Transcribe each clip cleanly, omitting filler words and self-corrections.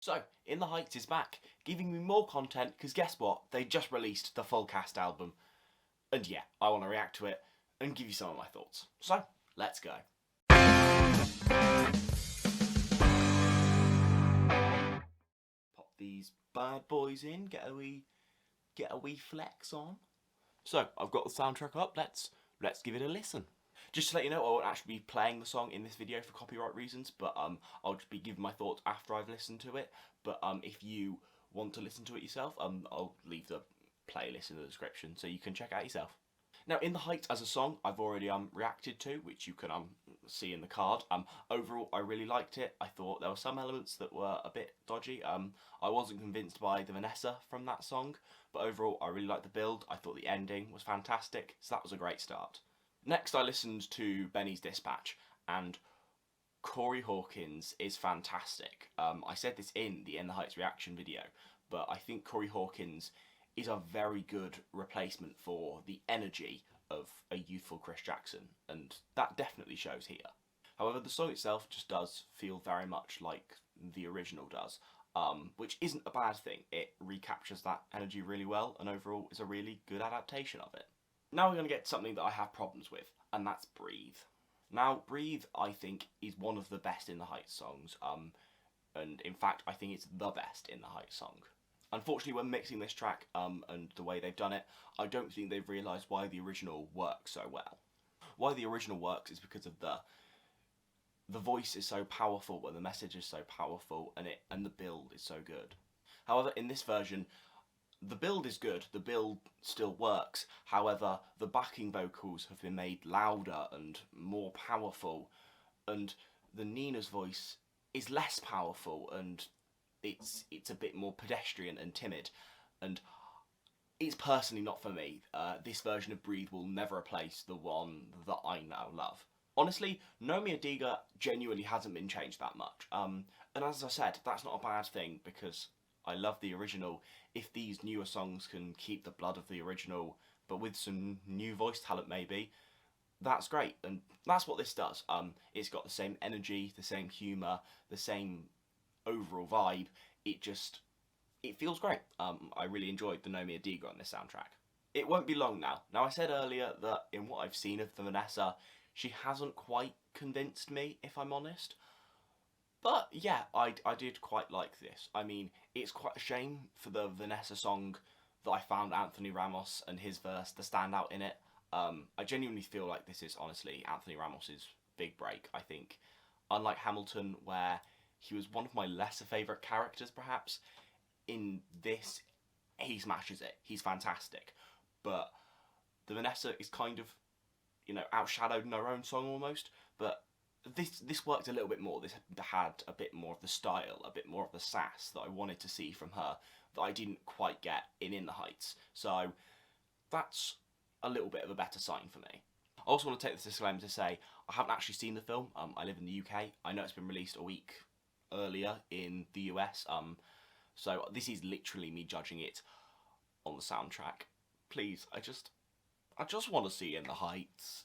So, In the Heights is back, giving me more content, because guess what? They just released the full cast album. And yeah, I want to react to it and give you some of my thoughts. So, let's go. Pop these bad boys in, get a wee flex on. So, I've got the soundtrack up, let's give it a listen. Just to let you know, I won't actually be playing the song in this video for copyright reasons, but I'll just be giving my thoughts after I've listened to it. But if you want to listen to it yourself, I'll leave the playlist in the description so you can check it out yourself. Now, In the Heights as a song, I've already reacted to, which you can see in the card. Overall, I really liked it. I thought there were some elements that were a bit dodgy. I wasn't convinced by the Vanessa from that song, but overall, I really liked the build. I thought the ending was fantastic, so that was a great start. Next, I listened to Benny's Dispatch, and Corey Hawkins is fantastic. I said this in the In the Heights reaction video, but I think Corey Hawkins is a very good replacement for the energy of a youthful Chris Jackson, and that definitely shows here. However, the song itself just does feel very much like the original does, which isn't a bad thing. It recaptures that energy really well, and overall is a really good adaptation of it. Now we're going to get to something that I have problems with, and that's Breathe. Now, Breathe, I think, is one of the best In the Heights songs, and in fact, I think it's the best In the Heights song. Unfortunately, when mixing this track, and the way they've done it, I don't think they've realised why the original works so well. Why the original works is because of the voice is so powerful, and the message is so powerful, and the build is so good. However, in this version, the build is good, the build still works, however, the backing vocals have been made louder and more powerful, and the Nina's voice is less powerful, and it's a bit more pedestrian and timid, and it's personally not for me. This version of Breathe will never replace the one that I now love. Honestly, No Me a Diga genuinely hasn't been changed that much, and as I said, that's not a bad thing, because I love the original. If these newer songs can keep the blood of the original, but with some new voice talent maybe, that's great, and that's what this does. It's got the same energy, the same humour, the same overall vibe. It feels great. I really enjoyed the No Me a Diga on this soundtrack. It won't be long now. Now, I said earlier that in what I've seen of the Vanessa, she hasn't quite convinced me, if I'm honest. But yeah, I did quite like this. I mean, it's quite a shame for the Vanessa song that I found Anthony Ramos and his verse the standout in it. I genuinely feel like this is honestly Anthony Ramos's big break. I think, unlike Hamilton, where he was one of my lesser favourite characters perhaps, in this he smashes it. He's fantastic. But the Vanessa is kind of, outshadowed in her own song almost, but this worked a little bit more. This had a bit more of the style, a bit more of the sass that I wanted to see from her that I didn't quite get in the Heights. So that's a little bit of a better sign for me. I also want to take this disclaimer to say I haven't actually seen the film. I live in the UK. I know it's been released a week earlier in the US. So this is literally me judging it on the soundtrack. Please, I just want to see In the Heights.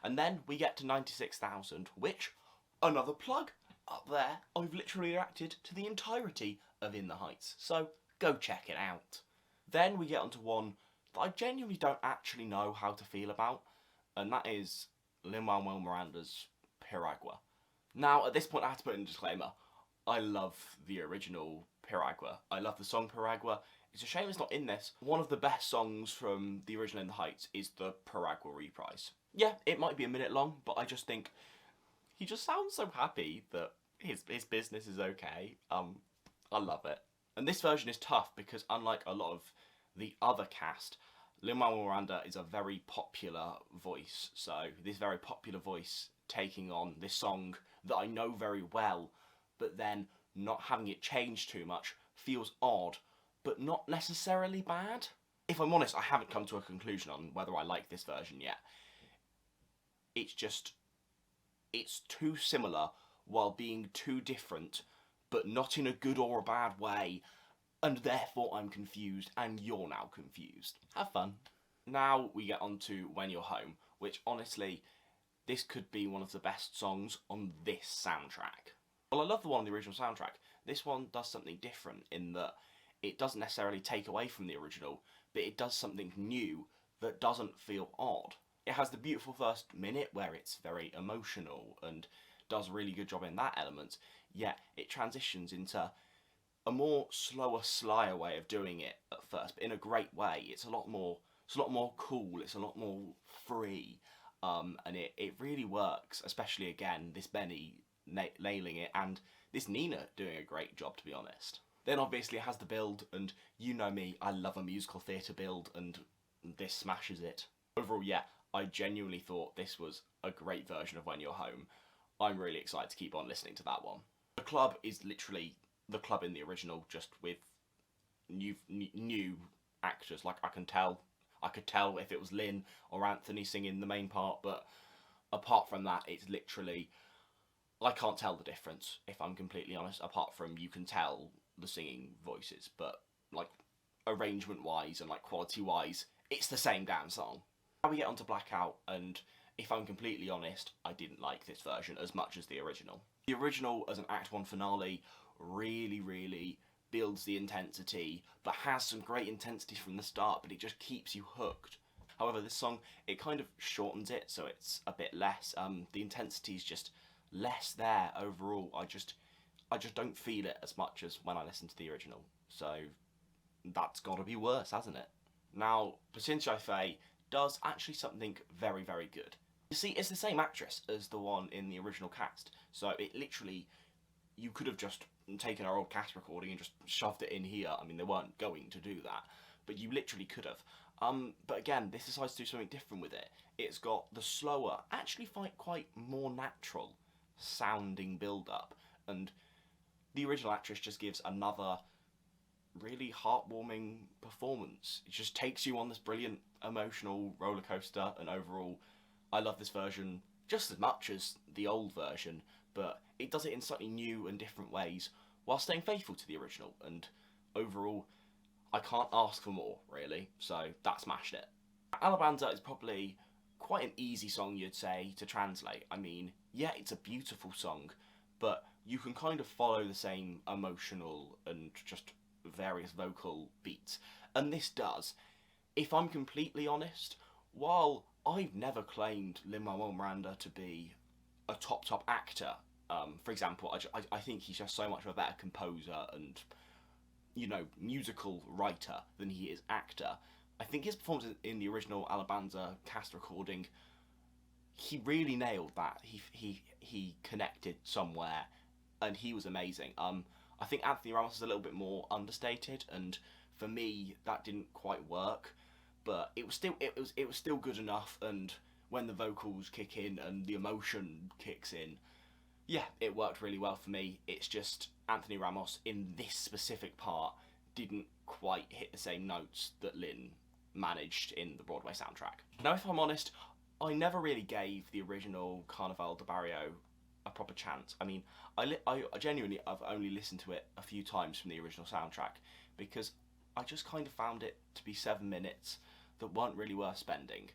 And then we get to 96,000, which, another plug, up there, I've literally reacted to the entirety of In the Heights, so go check it out. Then we get onto one that I genuinely don't actually know how to feel about, and that is Lin-Manuel Miranda's Piragua. Now, at this point I have to put in a disclaimer. I love the original Piragua. I love the song Piragua. It's a shame it's not in this. One of the best songs from the original In the Heights is the Piragua reprise. Yeah, it might be a minute long, but I just think he just sounds so happy that his business is okay. I love it. And this version is tough because unlike a lot of the other cast, Lin-Manuel Miranda is a very popular voice. So this very popular voice taking on this song that I know very well, but then not having it change too much feels odd, but not necessarily bad. If I'm honest, I haven't come to a conclusion on whether I like this version yet. It's too similar while being too different, but not in a good or a bad way, and therefore I'm confused, and you're now confused. Have fun. Now we get on to When You're Home, which honestly, this could be one of the best songs on this soundtrack. Well, I love the one on the original soundtrack. this one does something different in that it doesn't necessarily take away from the original, but it does something new that doesn't feel odd. It has the beautiful first minute where it's very emotional and does a really good job in that element, yet it transitions into a more slower, slyer way of doing it at first, but in a great way. It's a lot more cool, it's a lot more free, and it really works, especially again, this Benny nailing it, and this Nina doing a great job, to be honest. Then obviously it has the build, and you know me, I love a musical theatre build, and this smashes it. Overall, yeah, I genuinely thought this was a great version of When You're Home. I'm really excited to keep on listening to that one. The club is literally the club in the original, just with new actors. Like I could tell if it was Lynn or Anthony singing the main part, but apart from that, it's literally, I can't tell the difference, if I'm completely honest, apart from you can tell the singing voices, but like arrangement wise and like quality wise, it's the same damn song. Now we get onto Blackout, and if I'm completely honest, I didn't like this version as much as the original. The original as an Act 1 finale really builds the intensity, but has some great intensity from the start, but it just keeps you hooked. However, this song, it kind of shortens it, so it's a bit less. The intensity is just less there overall. I just don't feel it as much as when I listen to the original. So that's got to be worse, hasn't it? Now, Paciencia y Fe does actually something very good. You see, it's the same actress as the one in the original cast, so it literally, you could have just taken our old cast recording and just shoved it in here. I mean, they weren't going to do that, but you literally could have. But again, this decides to do something different with it. It's got the slower, actually quite more natural sounding build-up, and the original actress just gives another really heartwarming performance. It just takes you on this brilliant emotional roller coaster, and overall, I love this version just as much as the old version, but it does it in slightly new and different ways while staying faithful to the original, and overall, I can't ask for more, really, so that smashed it. Alabanza is probably quite an easy song, you'd say, to translate. I mean, yeah, it's a beautiful song, but you can kind of follow the same emotional and just various vocal beats, and this does. If I'm completely honest, while I've never claimed Lin-Manuel Miranda to be a top actor, for example, I think he's just so much of a better composer and, you know, musical writer than he is actor. I think his performance in the original Alabanza cast recording, he really nailed that. He connected somewhere, and he was amazing. I think Anthony Ramos is a little bit more understated, and for me that didn't quite work, but it was still good enough. And when the vocals kick in and the emotion kicks in, yeah, it worked really well for me. It's just Anthony Ramos in this specific part didn't quite hit the same notes that Lynn managed in the Broadway soundtrack. Now, if I'm honest, I never really gave the original Carnaval de Barrio a proper chance. I mean, I genuinely, I've only listened to it a few times from the original soundtrack, because I just kind of found it to be 7 minutes that weren't really worth spending.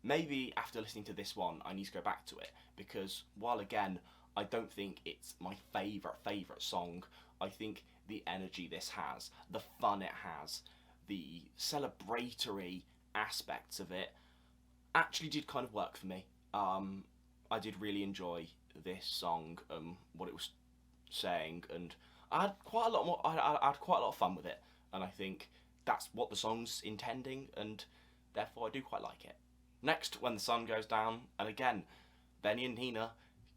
Maybe after listening to this one, I need to go back to it, because while again, I don't think it's my favourite song, I think the energy this has, the fun it has, the celebratory aspects of it actually did kind of work for me. I did really enjoy this song, what it was saying, and I had quite a lot more. I had quite a lot of fun with it, and I think that's what the song's intending, and therefore I do quite like it. Next, When the Sun Goes Down, and again, Benny and Nina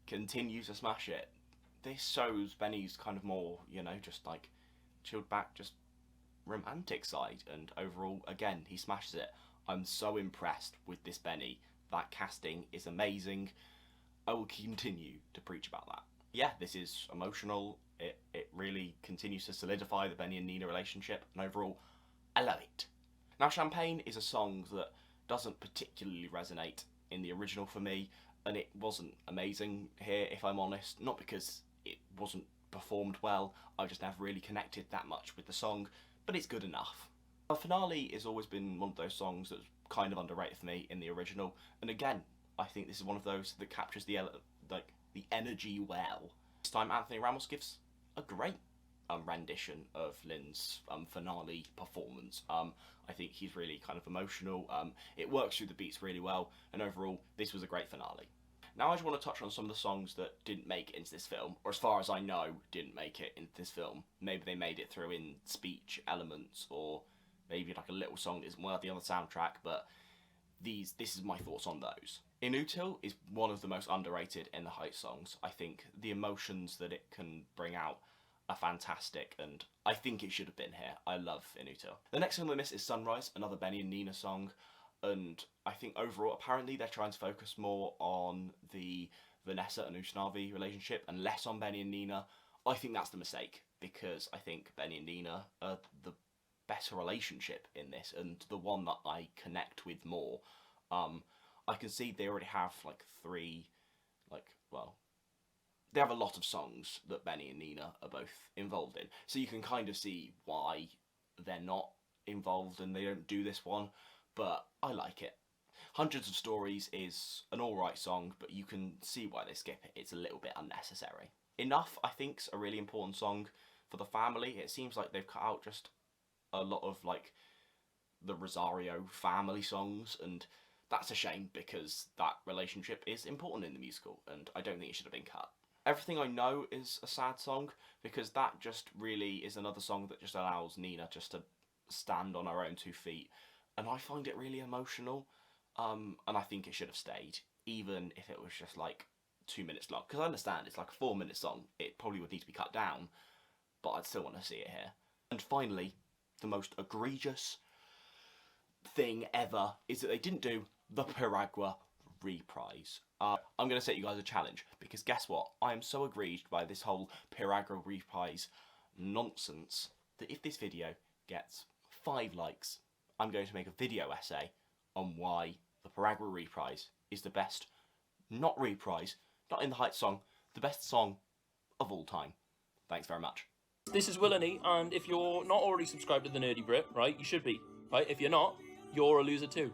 continue to smash it. This shows Benny's kind of more, you know, just like chilled back, just romantic side, and overall, again, he smashes it. I'm so impressed with this Benny. That casting is amazing. I will continue to preach about that. Yeah, this is emotional. It really continues to solidify the Benny and Nina relationship, and overall, I love it. Now, Champagne is a song that doesn't particularly resonate in the original for me, and it wasn't amazing here, if I'm honest. Not because it wasn't performed well, I just never really connected that much with the song, but it's good enough. The finale has always been one of those songs that's kind of underrated for me in the original, and again, I think this is one of those that captures the energy well. This time Anthony Ramos gives a great rendition of Lin's finale performance. I think he's really kind of emotional. It works through the beats really well, and overall, this was a great finale. Now I just want to touch on some of the songs that didn't make it into this film, or as far as I know, didn't make it into this film. Maybe they made it through in speech elements, or maybe like a little song that isn't worthy on the soundtrack, but this is my thoughts on those. Inutil is one of the most underrated in the Heights songs. I think the emotions that it can bring out are fantastic, and I think it should have been here. I love Inutil. The next song on the list is Sunrise, another Benny and Nina song, and I think overall, apparently they're trying to focus more on the Vanessa and Usnavi relationship and less on Benny and Nina. I think that's the mistake, because I think Benny and Nina are the better relationship in this, and the one that I connect with more. I can see they already have like they have a lot of songs that Benny and Nina are both involved in, so you can kind of see why they're not involved and they don't do this one, but I like it. Hundreds of Stories is an alright song, but you can see why they skip it. It's a little bit unnecessary. Enough, I think, is a really important song for the family. It seems like they've cut out just a lot of like the Rosario family songs, and that's a shame because that relationship is important in the musical, and I don't think it should have been cut. Everything I Know is a sad song, because that just really is another song that just allows Nina just to stand on her own 2 feet, and I find it really emotional, and I think it should have stayed, even if it was just like 2 minutes long, because I understand it's like a 4-minute song, it probably would need to be cut down, but I'd still want to see it here. And finally, the most egregious thing ever is that they didn't do the Piragua reprise. I'm going to set you guys a challenge, because guess what? I am so aggrieved by this whole Piragua reprise nonsense that if this video gets 5 likes, I'm going to make a video essay on why the Piragua reprise is the best, not reprise, not in the Heights song, the best song of all time. Thanks very much. This is Will and E, and if you're not already subscribed to the Nerdy Brit, right, you should be, right? If you're not, you're a loser too.